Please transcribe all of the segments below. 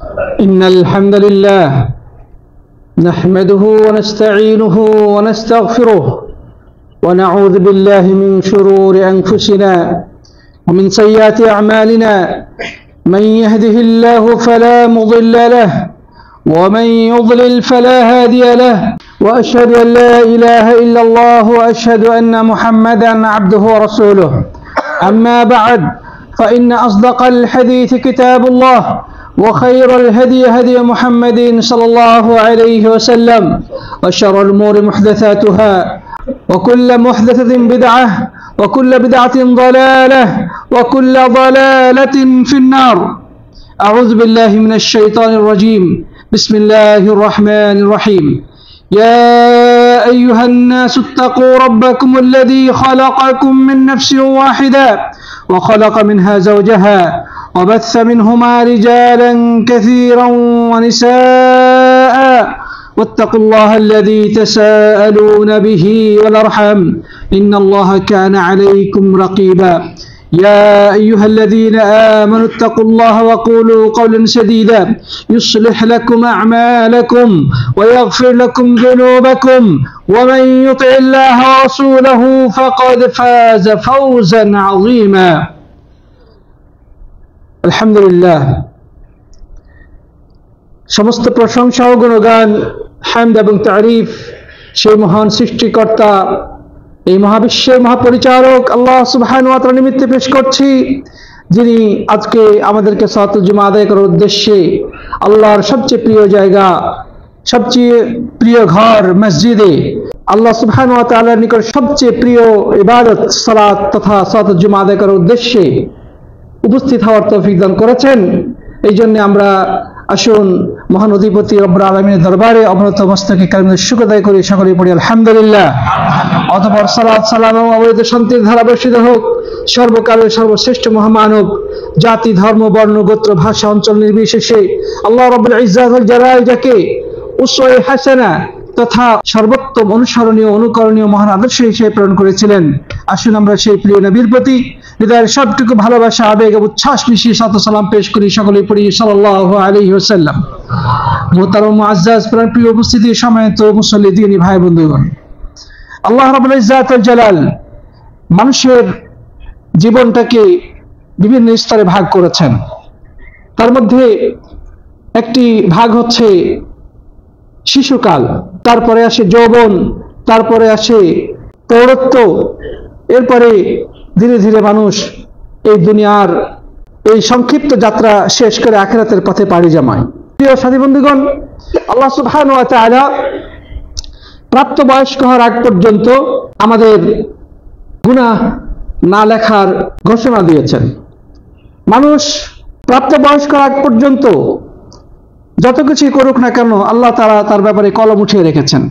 إن الحمد لله نحمده ونستعينه ونستغفره ونعوذ بالله من شرور أنفسنا ومن سيئات أعمالنا من يهده الله فلا مضل له ومن يضلل فلا هادي له وأشهد أن لا إله إلا الله وأشهد أن محمدا عبده ورسوله أما بعد فإن أصدق الحديث كتاب الله وخير الهدي هدي محمد صلى الله عليه وسلم وشر الأمور محدثاتها وكل محدثة بدعة وكل بدعة ضلالة وكل ضلالة في النار. أعوذ بالله من الشيطان الرجيم. بسم الله الرحمن الرحيم. يا أيها الناس اتقوا ربكم الذي خلقكم من نفس واحدة وخلق منها زوجها وبث منهما رجالا كثيرا ونساء واتقوا الله الذي تساءلون به والأرحام إن الله كان عليكم رقيبا. يا أيها الذين آمنوا اتقوا الله وقولوا قولا سديدا يصلح لكم أعمالكم ويغفر لكم ذنوبكم ومن يطع الله ورسوله فقد فاز فوزا عظيما. আলহামদুলিল্লাহ, সমস্ত প্রশংসা ও গুণগান, হামদ এবং তারিফ সেই মহান সৃষ্টিকর্তা, এই মহাবিশ্বের মহাপরিচারক আল্লাহ সুবহানাহু ওয়া তাআলা নিমিত্তে পেশ করছি, যিনি আজকে আমাদেরকে সালাতুল জুমা আদায় করার উদ্দেশ্যে আল্লাহর সবচেয়ে প্রিয় জায়গা, সবচেয়ে প্রিয় ঘর মসজিদে আল্লাহ সুবহানাহু ওয়া তাআলার নিকট সবচেয়ে প্রিয় ইবাদত সালাত তথা সালাতুল জুমা আদায় করার উদ্দেশ্যে উপস্থিত হওয়ার তৌফিক দান করেছেন। এই জন্য আমরা আসুন মহান অধিপতি রব্বুল আলামিনের দরবারে অবনত মস্তকে কালিমাতুর শুকর আদায় করি, সকলেই পড়ি আলহামদুলিল্লাহ। অতঃপর সালাত সালাম ও অবৈধ শান্তির ধারা বর্ষিত হোক সর্বকালের সর্বশ্রেষ্ঠ মহামানব, জাতি ধর্ম বর্ণ গোত্র ভাষা অঞ্চল নির্বিশেষে আল্লাহ রাব্বুল ইজ্জাত ওয়াল জালাল যাকে উসওয়ায়ে হাসানা তথা সর্বোত্তম অনুসরণীয় অনুকরণীয় মহান আদর্শ হিসেবে প্রেরণ করেছিলেন, আসুন আমরা সেই প্রিয় নবীর প্রতি হৃদয়ের সবটুকু ভালোবাসা আবেগ এবং উচ্ছ্বাস মিশিয়ে সালাত সালাম পেশ করি, সকলেই পড়ি সাল্লাল্লাহু আলাইহি ওয়াসাল্লাম। মুহতারাম মুআজ্জাজ প্রিয় উপস্থিতি, সম্মানিত মুসল্লি দিনী ভাই বন্ধুগণ, আল্লাহ রাব্বুল ইজ্জাত ওয়াল জালাল মানুষের জীবনটাকে বিভিন্ন স্তরে ভাগ করেছেন। তার মধ্যে একটি ভাগ হচ্ছে শিশুকাল, তারপরে আসে যৌবন, তারপরে আসে প্রৌঢ়ত্ব, এরপরে ধীরে ধীরে মানুষ এই দুনিয়ার এই সংক্ষিপ্ত যাত্রা শেষ করে আখিরাতের পথে পাড়ি জমায়। প্রিয় সাথী বন্ধুগণ, আল্লাহ সুবহানাহু ওয়া তাআলা প্রাপ্তবয়স্ক হওয়ার আগ পর্যন্ত আমাদের গুনাহ না লেখার ঘোষণা দিয়েছেন। মানুষ প্রাপ্তবয়স্ক আগ পর্যন্ত যত কিছুই করুক না কেন আল্লাহ তাআলা তার ব্যাপারে কলম উঠিয়ে রেখেছেন,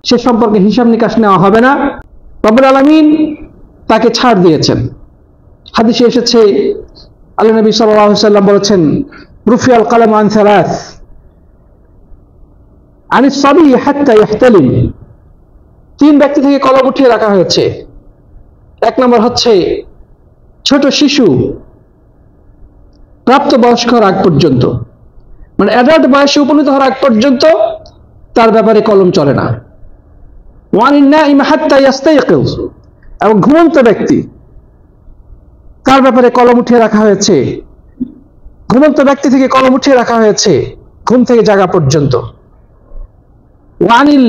সে সম্পর্কে হিসাব নিকাশ নেওয়া হবে না। রব্বুল আলামিন তাকে ছাড় দিয়েছেন। হাদিসে এসেছে, আল্লাহ নবী সাল্লাল্লাহু আলাইহি ওয়াসাল্লাম বলেছেন, রুফিয়াল কালামু আন সালাস আনিস সাবি হাত্তা ইহতালিম। তিন ব্যক্তি থেকে কলম উঠিয়ে রাখা হয়েছে। এক নম্বর হচ্ছে ছোট শিশু, প্রাপ্তবয়স্ক হওয়ার আগ পর্যন্ত, মানে অ্যাডাল্ট বয়সে উপনীত হওয়ার আগ পর্যন্ত তার ব্যাপারে কলম চলে না। ওয়ানিন নাইম হাত্তা ইয়াস্তাইকিজ, এবং ঘুমন্ত ব্যক্তি, তার ব্যাপারে কলম উঠিয়ে রাখা হয়েছে। ঘুমন্ত ব্যক্তি থেকে কলম উঠিয়ে রাখা হয়েছে ঘুম থেকে জাগা পর্যন্ত। ওয়ানিল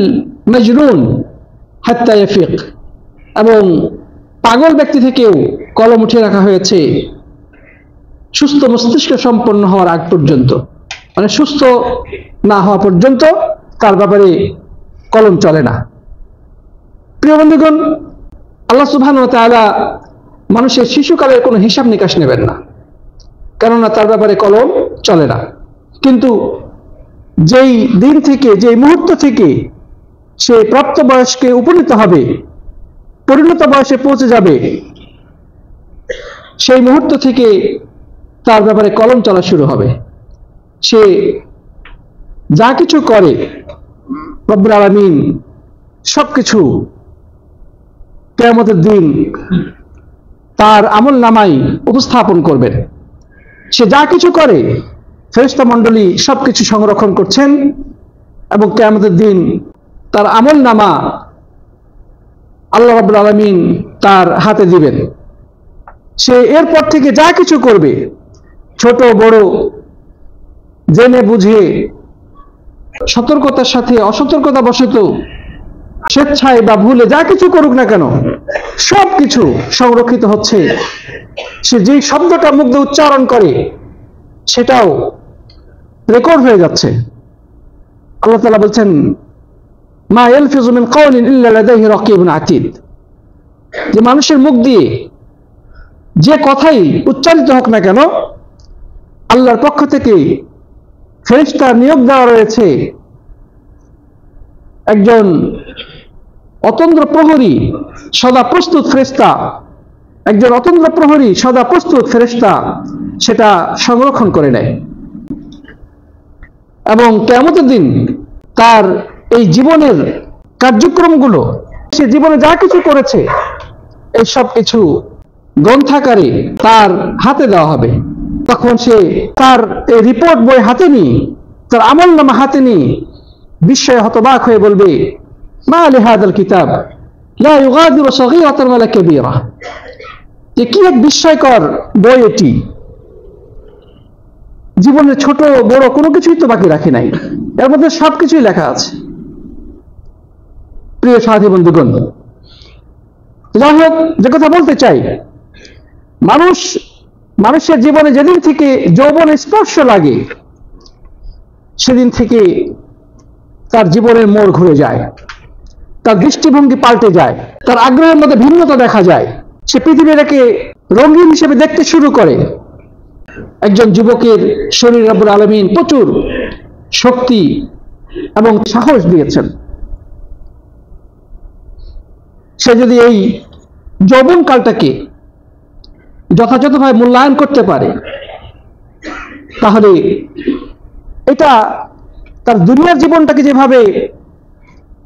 মাজনুন হাত্তা ইয়াফিক, এবং পাগল ব্যক্তি থেকেও কলম উঠিয়ে রাখা হয়েছে সুস্থ মস্তিষ্ক সম্পন্ন হওয়ার আগ পর্যন্ত, মানে সুস্থ না হওয়া পর্যন্ত তার ব্যাপারে কলম চলে না। প্রিয় বন্ধুগণ, আল্লাহ সুবহানাহু ওয়া তাআলা মানুষের শিশুকালের কোনো হিসাব নিকাশ নেবেন না, কেননা তার ব্যাপারে কলম চলে না। কিন্তু যেই দিন থেকে, যেই মুহূর্ত থেকে সে প্রাপ্তবয়স্কে উপনীত হবে, পরিণত বয়সে পৌঁছে যাবে, সেই মুহূর্ত থেকে তার ব্যাপারে কলম চলা শুরু হবে। সে যা কিছু করে রব্বুল আলামিন সবকিছু কিয়ামতের দিন তার আমল নামাই উপস্থাপন করবেন। সে যা কিছু করে ফেরেশতা মণ্ডলী সবকিছু সংরক্ষণ করছেন এবং কিয়ামতের দিন তার আমলনামা আল্লাহ রাব্বুল আলামিন তার হাতে দিবেন। সে এরপর থেকে যা কিছু করবে, ছোট বড়, জেনে বুঝে, সতর্কতার সাথে অসতর্কতা বশত, স্বেচ্ছায় বা ভুলে যা কিছু করুক না কেন, সবকিছু সংরক্ষিত হচ্ছে। সে যেই শব্দটা মুখ দিয়ে উচ্চারণ করে সেটাও রেকর্ড হয়ে যাচ্ছে। আল্লাহ তাআলা বলছেন, মা ইয়ালফিযু মিন কাওলিন ইল্লা লাদাইহি রাকীবুন আতীদ, যে মানুষের মুখ দিয়ে যে কথাই উচ্চারিত হোক না কেন, আল্লাহর পক্ষ থেকে ফেরেশতা নিয়োগ দেওয়া রয়েছে একজন অতন্দ্র প্রহরী সদা প্রস্তুত ফেরেশতা, একজন অতন্দ্র প্রহরী সদা প্রস্তুত ফেরেশতা সেটা সংরক্ষণ করে নেয়। এবং কিয়ামতের দিন তার এই জীবনের কার্যক্রমগুলো, সে জীবনে যা কিছু করেছে, এই সব কিছু গ্রন্থাকারে তার হাতে দেওয়া হবে। তখন সে তার এই রিপোর্ট বই হাতে নিয়ে, তার আমলনামা হাতে নিয়ে বিস্ময়ে হতবাক হয়ে বলবে, মা লিহাদাল কিতাব লা ইউগাদিরু সগীরাতান ওয়ালা কাবীরা, যে কি এক বিস্ময়কর বই এটি, জীবনের ছোট বড় কোনো কিছুই তো বাকি রাখে নাই, এর মধ্যে সবকিছুই লেখা আছে। প্রিয় সাথী বন্ধুগণ, যাই হোক, যে কথা বলতে চাই, মানুষের জীবনে যেদিন থেকে যৌবন স্পর্শ লাগে সেদিন থেকে তার জীবনের মোড় ঘুরে যায়, তার দৃষ্টিভঙ্গি পাল্টে যায়, তার আগ্রহের মধ্যে ভিন্নতা দেখা যায়। সে পৃথিবীটাকে রঙিন হিসেবে দেখতে শুরু করে। একজন যুবকের শরীর রব্বুল আলামিন প্রচুর শক্তি এবং সাহস দিয়েছেন। সে যদি এই যৌবনকালটাকে যথাযথভাবে মূল্যায়ন করতে পারে, তাহলে এটা তার দুনিয়ার জীবনটাকে যেভাবে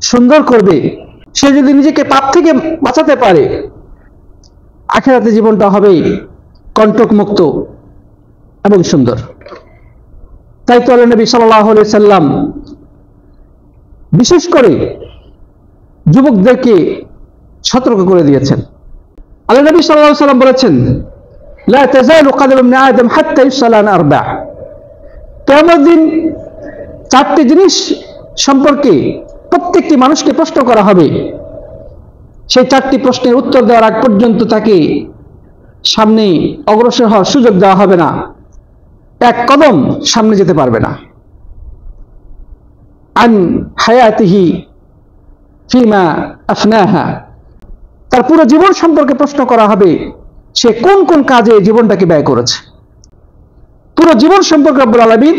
সুন্দর করবে, সে যদি নিজেকে পাপ থেকে বাঁচাতে পারে, আখিরাতে জীবনটা হবে কণ্টক মুক্ত এবং সুন্দর। তাই তো আল্লাহ নবী সাল্লাল্লাহু আলাইহি সাল্লাম বিশেষ করে যুবকদেরকে সতর্ক করে দিয়েছেন। আল্লাহ নবী সাল্লাল্লাহু আলাইহি সাল্লাম বলেছেন, লা তাযালু কদম ইবনে আদম হাত্তা ইউসালা আন আরবা, কিয়ামতের দিন চারটি জিনিস সম্পর্কে প্রত্যেকটি মানুষকে প্রশ্ন করা হবে। সেই চারটি প্রশ্নের উত্তর দেওয়ার আগ পর্যন্ত তাকে সামনে অগ্রসর হওয়ার সুযোগ দেওয়া হবে না, এক কদম সামনে যেতে পারবে না। আন হায়াতিহি ফিমা আফনাহা, তার পুরো জীবন সম্পর্কে প্রশ্ন করা হবে, সে কোন কোন কাজে জীবনটাকে ব্যয় করেছে। পুরো জীবন সম্পর্কে রব্বুল আলামিন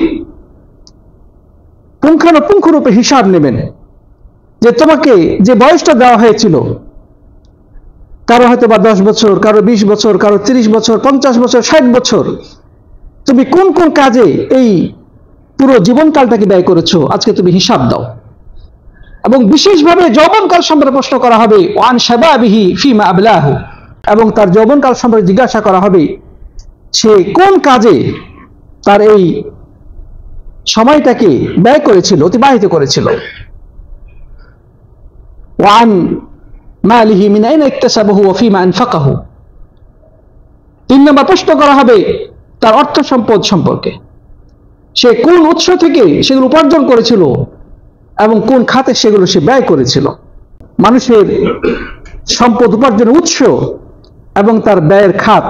পুঙ্খানুপুঙ্খরূপে হিসাব নেবেন, যে তোমাকে যে বয়সটা দেওয়া হয়েছিল, কারো হয়তো বা 10 বছর, কারো 20 বছর, কারো 30 বছর, 50 বছর, 60 বছর, তুমি কোন কোন কাজে এই পুরো জীবনকালটাকে ব্যয় করেছো, আজকে তুমি হিসাব দাও। এবং বিশেষভাবে যৌবনকাল সম্পর্কে প্রশ্ন করা হবে, ওয়ান শাবাবিহি ফিমা আবলাহু, এবং তার যৌবনকাল সম্পর্কে জিজ্ঞাসা করা হবে, সে কোন কাজে তার এই সময়টাকে ব্যয় করেছিল, অতিবাহিত করেছিল। ওয়ান মালিহি মিন আইনা ইকতাসাবাহু ওয়া ফিমা আনফাকাহু, 3 নম্বর প্রশ্ন করা হবে তার অর্থ সম্পদ সম্পর্কে, সে কোন উৎস থেকে সেগুলো উপার্জন করেছিল এবং কোন খাতে সেগুলো সে ব্যয় করেছিল। মানুষের সম্পদ উপার্জনের উৎস এবং তার ব্যয়ের খাত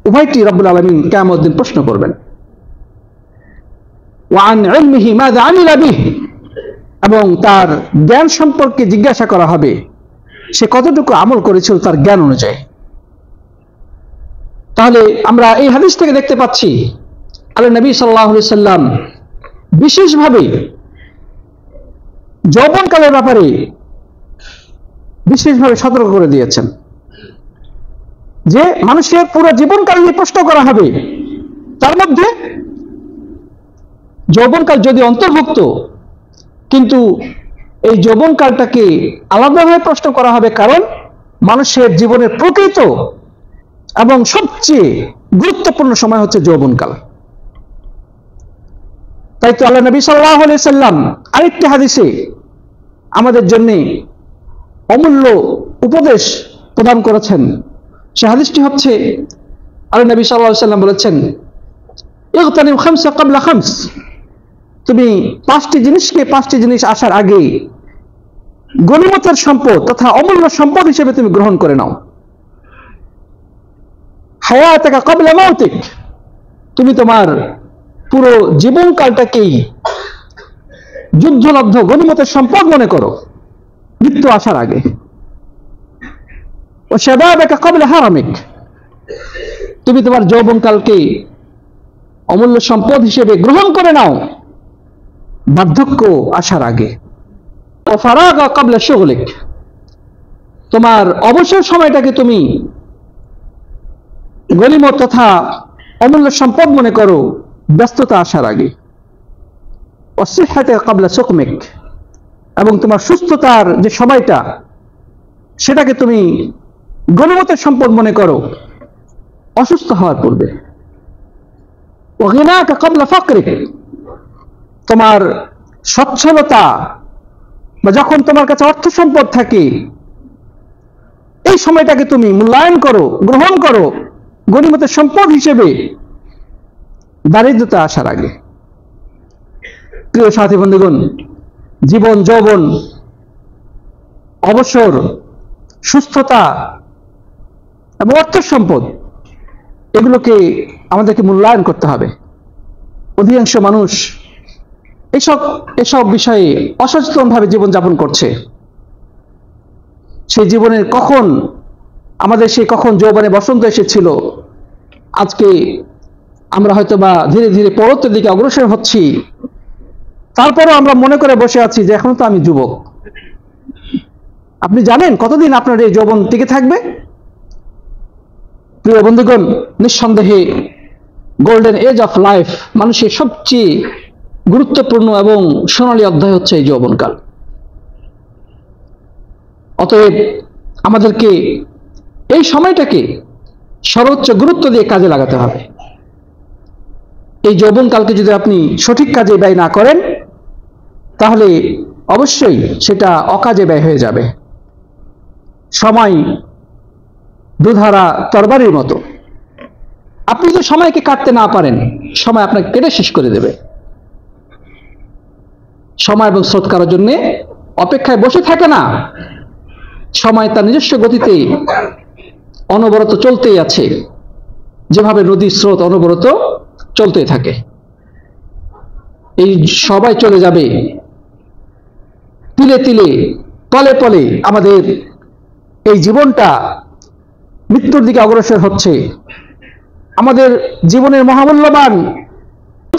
উভয়টি রব্বুল আলামিন কিয়ামতের দিন প্রশ্ন করবেন। ওয়ান ইলমিহি মাযা আমিলা বিহি, এবং তার জ্ঞান সম্পর্কে জিজ্ঞাসা করা হবে, সে কতটুকু আমল করেছিল তার জ্ঞান অনুযায়ী। তাহলে আমরা এই হাদিস থেকে দেখতে পাচ্ছি আল্লাহ নবী সাল্লাল্লাহু আলাইহি সাল্লাম বিশেষভাবে যৌবনকালের ব্যাপারে বিশেষভাবে সতর্ক করে দিয়েছেন, যে মানুষের পুরো জীবনকাল নিয়ে প্রশ্ন করা হবে, তার মধ্যে যৌবনকাল যদি অন্তর্ভুক্ত, কিন্তু এই যৌবনকালটাকে আলাদাভাবে প্রশ্ন করা হবে, কারণ মানুষের জীবনের প্রকৃত এবং সবচেয়ে গুরুত্বপূর্ণ সময় হচ্ছে যৌবনকাল। তাই তো আল্লাহ নবী সাল্লাল্লাহু আলাইহি সাল্লাম আরেকটি হাদিসে আমাদের জন্য অমূল্য উপদেশ প্রদান করেছেন। সে হাদিসটি হচ্ছে, আল্লাহ নবী সাল্লাল্লাহু আলাইহি সাল্লাম বলেছেন, ইগতানিম খামসা ক্বাবলা খামস, তুমি পাঁচটি জিনিস আসার আগে গনিমতের সম্পদ তথা অমূল্য সম্পদ হিসেবে তুমি গ্রহণ করে নাও। হায়াতাকা ক্বাবলা মাউতিক, তুমি তোমার পুরো জীবনকালটাকেই যুদ্ধলব্ধ গনিমতের সম্পদ মনে করো মৃত্যু আসার আগে। ও শাবাবাকা ক্বাবলা হারামিক, তুমি তোমার যৌবনকালকে অমূল্য সম্পদ হিসেবে গ্রহণ করে নাও বার্ধক্য আসার আগে। ও ফারাগা ক্বাবলা শুগলিক, তোমার অবসর সময়টাকে তুমি গনিমত তথা অমূল্য সম্পদ মনে করো ব্যস্ততা আসার আগে। ও সিহহাতা ক্বাবলা সুকমিক, এবং তোমার সুস্থতার যে সময়টা সেটাকে তুমি গনিমতের সম্পদ মনে করো অসুস্থ হওয়ার পূর্বে। ও গিনাকা ক্বাবলা ফাকরিক, তোমার সচ্ছলতা বা যখন তোমার কাছে অর্থ সম্পদ থাকে এই সময়টাকে তুমি মূল্যায়ন করো, গ্রহণ করো গনিমতের সম্পদ হিসেবে দারিদ্রতা আসার আগে। প্রিয় সাথী বন্ধুগণ, জীবন যৌবন, অবসর, সুস্থতা এবং অর্থ সম্পদ এগুলোকে আমাদেরকে মূল্যায়ন করতে হবে। অধিকাংশ মানুষ এসব বিষয়ে অসচেতনভাবে জীবনযাপন করছে। সেই জীবনের কখন যৌবনে বসন্ত এসেছিল, আজকে আমরা হয়তো বা ধীরে ধীরে পরত্বের দিকে অগ্রসর হচ্ছি, তারপরও আমরা মনে করে বসে আছি যে এখন তো আমি যুবক। আপনি জানেন কতদিন আপনার এই যৌবন টিকে থাকবে? প্রিয় বন্ধুগণ, নিঃসন্দেহে গোল্ডেন এজ অফ লাইফ, মানুষের সবচেয়ে গুরুত্বপূর্ণ এবং সোনালী অধ্যায় হচ্ছে এই যৌবনকাল। অতএব আমাদেরকে এই সময়টাকে সর্বোচ্চ গুরুত্ব দিয়ে কাজে লাগাতে হবে। এই যৌবনকালকে যদি আপনি সঠিক কাজে ব্যয় না করেন তাহলে অবশ্যই সেটা অকাজে ব্যয় হয়ে যাবে। সময় দুধারা তরবারির মতো, আপনি যদি সময়কে কাটতে না পারেন সময় আপনাকে কেটে শেষ করে দেবে। সময় এবং স্রোত কারোর জন্য অপেক্ষায় বসে থাকে না, সময় তার নিজস্ব গতিতে অনবরত চলতেই আছে, যেভাবে নদীর স্রোত অনবরত চলতে থাকে। এই সবাই চলে যাবে, তিলে তিলে পলে পলে আমাদের এই জীবনটা মৃত্যুর দিকে অগ্রসর হচ্ছে। আমাদের জীবনের মহামূল্যবান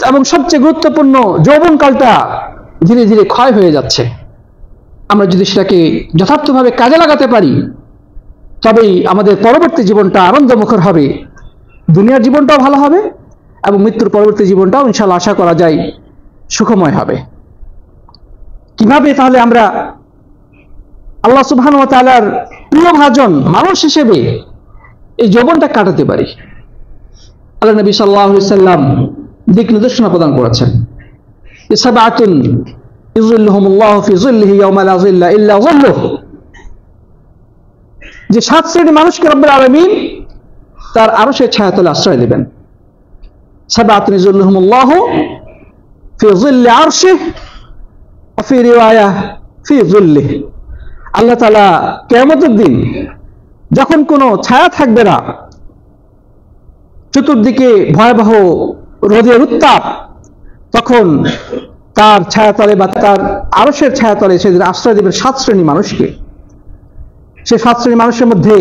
এবং সবচেয়ে গুরুত্বপূর্ণ যৌবনকালটা ধীরে ধীরে ক্ষয় হয়ে যাচ্ছে। আমরা যদি সেটাকে যথার্থভাবে কাজে লাগাতে পারি তবেই আমাদের পরবর্তী জীবনটা আনন্দমুখর হবে, দুনিয়ার জীবনটাও ভালো হবে এবং মৃত্যুর পরবর্তী জীবনটাও ইনশাআল্লাহ আশা করা যায় সুখময় হবে। কিভাবে তাহলে আমরা আল্লাহ সুবহানাহু ওয়া তাআলার প্রিয়ভাজন মানুষ হিসেবে এই যৌবনটা কাটাতে পারি? আল্লাহ নবী সাল্লাল্লাহু আলাইহি সাল্লাম দিক নির্দেশনা প্রদান করেছেন, সাবআতুন ইযিল্লুহুমুল্লাহু ফি যিল্লিহি ইয়াওমা লা যিল্লা ইল্লা যিল্লুহ, যে 7 শ্রেণীর মানুষকে রব্বুল আলামিন তার আরশের ছায়াতলে আশ্রয় দেবেন। সাবআতুন ইযিল্লুহুমুল্লাহু ফি যিল্লি আরশিহি ওয়া ফি রিওয়ায়া ফি যিল্লিহি, আল্লাহ তাআলা কিয়ামতের দিন যখন কোনো ছায়া থাকবে না, চতুর্দিকে ভয়াবহ রোদের উত্তাপ, তখন তার ছায়াতলে বা তার আরশের ছায়াতলে সেদিন আশ্রয় দেবেন 7 শ্রেণী মানুষকে। সেই 7 শ্রেণী মানুষের মধ্যে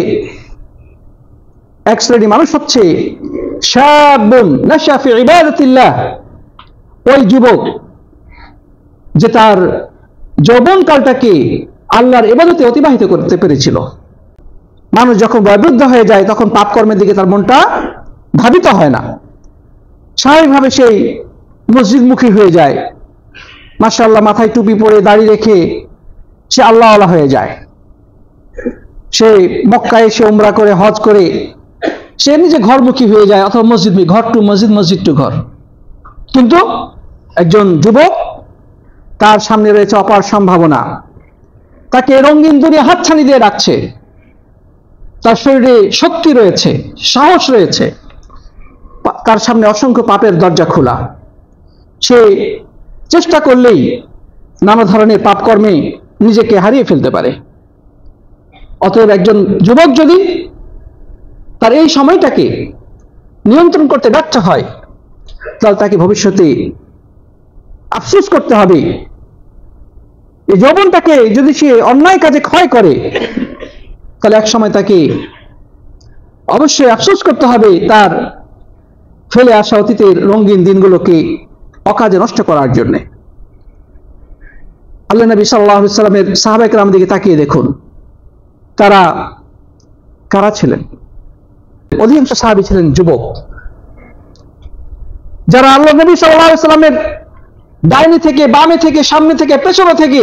এক শ্রেণী মানুষ হচ্ছে শাবুন নাশা ফি ইবাদাতিল্লাহ, ওই যুবক যে তার যৌবনকালটাকে আল্লাহর ইবাদতে অতিবাহিত করতে পেরেছিল। মানুষ যখন বয়োবৃদ্ধ হয়ে যায় তখন পাপ কর্মের দিকে তার মনটা ধাবিত হয় না, স্বাভাবিকভাবে সেই মসজিদমুখী হয়ে যায়, মাশাআল্লাহ মাথায় টুপি পরে দাড়ি রেখে সে আল্লাহওয়ালা হয়ে যায়, সে মক্কায় এসে উমরা করে হজ করে সে নিজে ঘরমুখী হয়ে যায়, অথবা মসজিদ, ঘর টু মসজিদ, মসজিদ টু ঘর। কিন্তু একজন যুবক, তার সামনে রয়েছে অপার সম্ভাবনা, তাকে রঙিন দুনিয়া হাতছানি দিয়ে রাখছে, তার শরীরে শক্তি রয়েছে, সাহস রয়েছে, তার সামনে অসংখ্য পাপের দরজা খোলা। সে চেষ্টা করলেই নানা ধরনের পাপকর্মে নিজেকে হারিয়ে ফেলতে পারে। অতএব একজন যুবক যদি তার এই সময়টাকে নিয়ন্ত্রণ করতে ব্যর্থ হয়, তাহলে তাকে ভবিষ্যতে আফসোস করতে হবে। এই যৌবনটাকে যদি সে অন্যায় কাজে ক্ষয় করে, তাহলে এক সময় তাকে অবশ্যই আফসোস করতে হবে তার ফেলে আসা অতীতের রঙিন দিনগুলোকে অকাজে নষ্ট করার জন্য। আল্লাহ নবী সাল্লাল্লাহু আলাইহি ওয়াসাল্লামের সাহাবায়ে কেরামের দিকে তাকিয়ে দেখুন, তারা কারা ছিলেন? অধিকাংশ সাহাবী ছিলেন যুবক, যারা আল্লাহ নবী সাল্লাল্লাহু আলাইহি ওয়াসাল্লামের ডাইনি থেকে, বামে থেকে, সামনে থেকে, পেছনে থেকে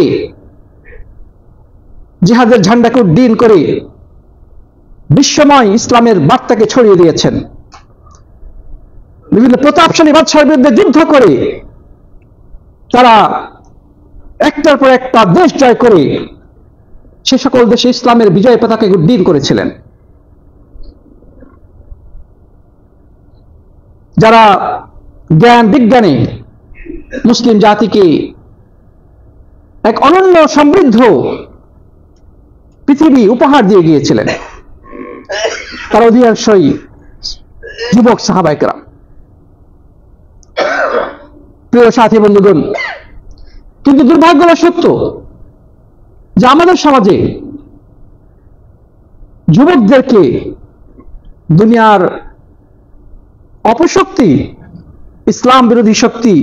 জিহাদের ঝান্ডাকে উড্ডীন করে বিশ্বময় ইসলামের বার্তাকে ছড়িয়ে দিয়েছেন। বিভিন্ন প্রতাপশালী বাদশাহের বিরুদ্ধে যুদ্ধ করে তারা একটার পর একটা দেশ জয় করে সে সকল দেশে ইসলামের বিজয় পতাকাকে উড্ডীন করেছিলেন। যারা জ্ঞান বিজ্ঞানে মুসলিম জাতিকে এক অনন্য সমৃদ্ধ পৃথিবী উপহার দিয়ে গিয়েছিলেন, তার অধিকাংশই যুবক সাহাবায়ে কেরাম। প্রিয় সাথী বন্ধুগণ, কিন্তু দুর্ভাগ্য সত্য যে আমাদের সমাজে যুবকদেরকে দুনিয়ার অপশক্তি, ইসলাম বিরোধী শক্তি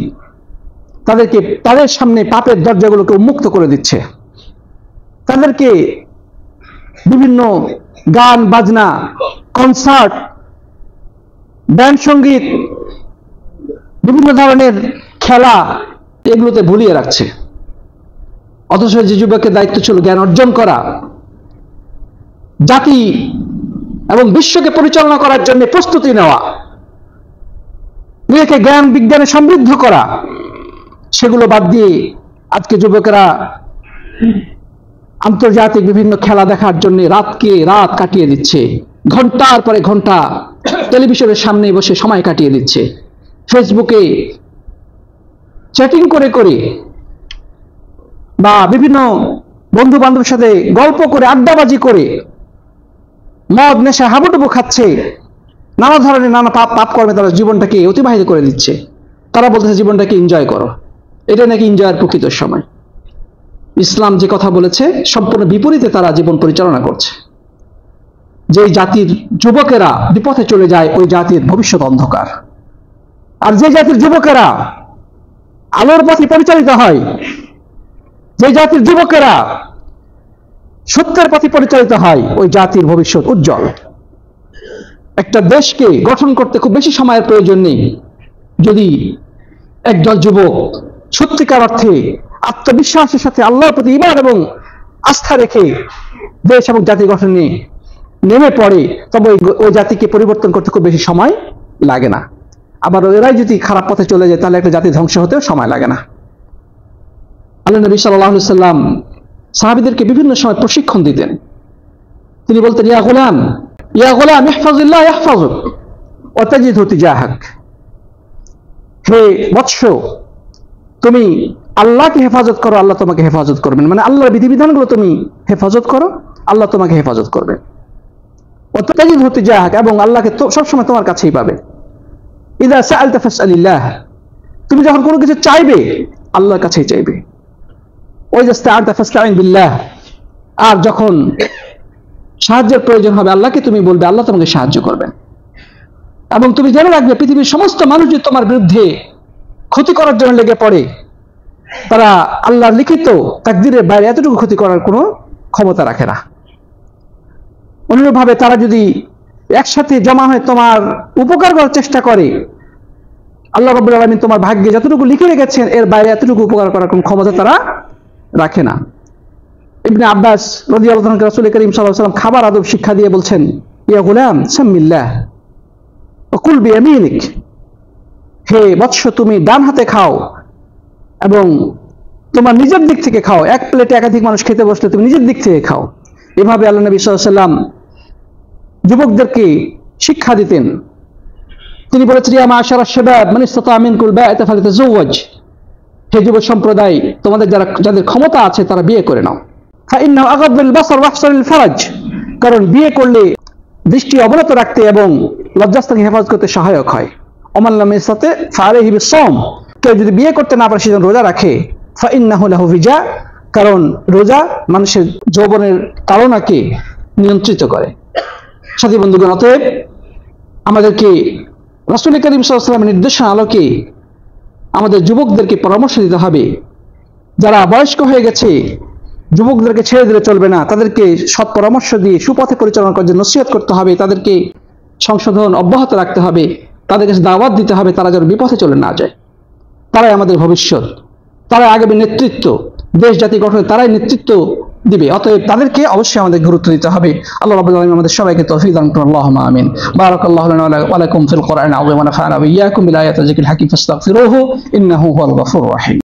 তাদেরকে তাদের সামনে পাপের দরজাগুলোকে উন্মুক্ত করে দিচ্ছে। তাদেরকে বিভিন্ন গান বাজনা, কনসার্ট, ব্যান্ড সঙ্গীত, বিভিন্ন ধরনের খেলা, এগুলোতে ভুলিয়ে রাখছে। অথচ যে যুবকের দায়িত্ব ছিল জ্ঞান অর্জন করা, জাতি এবং বিশ্বকে পরিচালনা করার জন্য প্রস্তুতি নেওয়া, নিজেকে জ্ঞান বিজ্ঞানে সমৃদ্ধ করা, সেগুলো বাদ দিয়ে আজকে যুবকেরা আন্তর্জাতিক বিভিন্ন খেলা দেখার জন্য রাতকে রাত কাটিয়ে দিচ্ছে, ঘন্টার পরে ঘন্টা টেলিভিশনের সামনে বসে সময় কাটিয়ে দিচ্ছে, ফেসবুকে চ্যাটিং করে করে বা বিভিন্ন বন্ধু বান্ধবের সাথে গল্প করে, আড্ডাবাজি করে, মদ নেশা হাবুডুবু খাচ্ছে, নানা ধরনের নানা পাপ কর্মে তারা জীবনটাকে অতিবাহিত করে দিচ্ছে। তারা বলতেছে জীবনটাকে এনজয় করো, এটা নাকি এনজয়ের প্রকৃত সময়। ইসলাম যে কথা বলেছে সম্পূর্ণ বিপরীতে তারা জীবন পরিচালনা করছে। যে জাতির যুবকেরা বিপথে চলে যায়, ওই জাতির ভবিষ্যৎ অন্ধকার। আর যে জাতির যুবকেরা আলোর পথে পরিচালিত হয়, যে জাতির যুবকেরা সত্যের পথে পরিচালিত হয়, ওই জাতির ভবিষ্যৎ উজ্জ্বল। একটা দেশকে গঠন করতে খুব বেশি সময়ের প্রয়োজন নেই। যদি একদল যুবক সত্যিকার অর্থে আত্মবিশ্বাসের সাথে আল্লাহর প্রতি ঈমান এবং আস্থা রেখে দেশ এবং জাতি গঠনে নেমে পড়ে, তবে ওই জাতিকে পরিবর্তন করতে খুব বেশি সময় লাগে না। আবার এরাই যদি খারাপ পথে চলে যায়, তাহলে একটা জাতি ধ্বংস হতেও সময় লাগে না। আল্লাহ নবী সাল্লাল্লাহু আলাইহি ওয়াসাল্লাম সাহাবীদেরকে বিভিন্ন সময় প্রশিক্ষণ দিতেন। তিনি বলতেন, ইয়া গোলাম ইহফাজিল্লাহ ইহফাজুক ওয়া তাজিদহু তিজাহাক। হে বৎস, তুমি আল্লাহকে হেফাজত করো, আল্লাহ তোমাকে হেফাজত করবেন। মানে আল্লাহর বিধিবিধানগুলো তুমি হেফাজত করো, আল্লাহ তোমাকে হেফাজত করবেন। ওয়া তাজিদহু তিজাহাক, এবং আল্লাহকে সবসময় তোমার কাছেই পাবে। ইযা সাআলতা ফাসআলিল্লাহ, তুমি যখন কোনো কিছু চাইবে আল্লাহর কাছেই চাইবে। ওয়া ইযা ইসতাআনতা ফাসতাঈন বিল্লাহ, আর যখন সাহায্যের প্রয়োজন হবে আল্লাহকে তুমি বলবে, আল্লাহ তোমাকে সাহায্য করবেন। এবং তুমি জেনে রাখবে, পৃথিবীর সমস্ত মানুষ যদি তোমার বিরুদ্ধে ক্ষতি করার জন্য লেগে পড়ে, তারা আল্লাহর লিখিত তাকদীরের বাইরে এতটুকু ক্ষতি করার কোনো ক্ষমতা রাখে না। অনুরূপভাবে তারা যদি একসাথে জমা হয়ে তোমার উপকার করার চেষ্টা করে, আল্লাহ রাব্বুল আলামিন তোমার ভাগ্যে যতটুকু লিখে রেখেছেন এর বাইরে এতটুকু উপকার করার কোনো ক্ষমতা তারা রাখে না। ইবনে আব্বাস রাদিয়াল্লাহু আনহু রাসূল করিম সাল্লাল্লাহু আলাইহি ওয়াসাল্লাম খাবার আদব শিক্ষা দিয়ে বলছেন, ইয়া গোলাম সাম্মিল্লাহ ওয়া কুল বিয়ামিনিক, হে বৎস, তুমি ডান হাতে খাও এবং তোমার নিজের দিক থেকে খাও, এক প্লেটে একাধিক মানুষ খেতে বসলে তুমি নিজের দিক থেকে খাও। এভাবে আল্লাহ নবী সাল্লাল্লাহু আলাইহি ওয়াসাল্লাম যুবকদেরকে শিক্ষা দিতেন। তিনি বলেছেন, ইয়া মা'আশারাশ শাবাব মান ইসতাতা' মিনকুল বা'আতা ফালিতাযাওয়াজ, হে যুব সম্প্রদায়, তোমাদের যাদের ক্ষমতা আছে তারা বিয়ে করে নাও। ফাইন্নাহু আগাদ্দুল বাসার ওয়া আহসানুল ফারাজ, কারণ বিয়ে করলে দৃষ্টি অবনত রাখতে এবং লজ্জাস্থানকে হেফাজত করতে সহায়ক হয়। ওমান লাম ইয়াস্তাতি' ফাআলাইহি বিস-সাওম, কেউ যদি বিয়ে করতে না পারে সে যেন রোজা রাখে। ফাইন্নাহু লাহু বিজা, কারণ রোজা মানুষের যৌবনের তাড়নাকে নিয়ন্ত্রিত করে। সাথী বন্ধুগণ, অতএব আমাদেরকে রাসূল করিম সাল্লাল্লাহু আলাইহি ওয়াসাল্লামের নির্দেশনা আলোকে আমাদের যুবকদেরকে পরামর্শ দিতে হবে। যারা বয়স্ক হয়ে গেছে, যুবকদেরকে ছেড়ে দিলে চলবে না, তাদেরকে সৎ পরামর্শ দিয়ে সুপথে পরিচালনা করার জন্য নসিহত করতে হবে, তাদেরকে সংশোধন অব্যাহত রাখতে হবে, তাদের কাছে দাওয়াত দিতে হবে, তারা যেন বিপথে চলে না যায়। তারাই আমাদের ভবিষ্যৎ, তারাই আগামী নেতৃত্ব, দেশ জাতি গঠনে তারাই নেতৃত্ব দিবে। অতএব তাদেরকে অবশ্যই আমাদের গুরুত্ব দিতে হবে। আল্লাহ রাব্বুল আলামিন আমাদের সবাইকে তৌফিক দান করুন। আল্লাহুম্মা আমিন। বারাকাল্লাহু লানা ওয়া লাকুম ফিল কুরআনিল আযীম ওয়া নাফা'না ওয়া ইয়্যাকুম বিল আয়াতিল যিকিরিল হাকীম ফাস্তাগফিরুহু ইন্নাহু হুয়াল গফুরুর রহিম।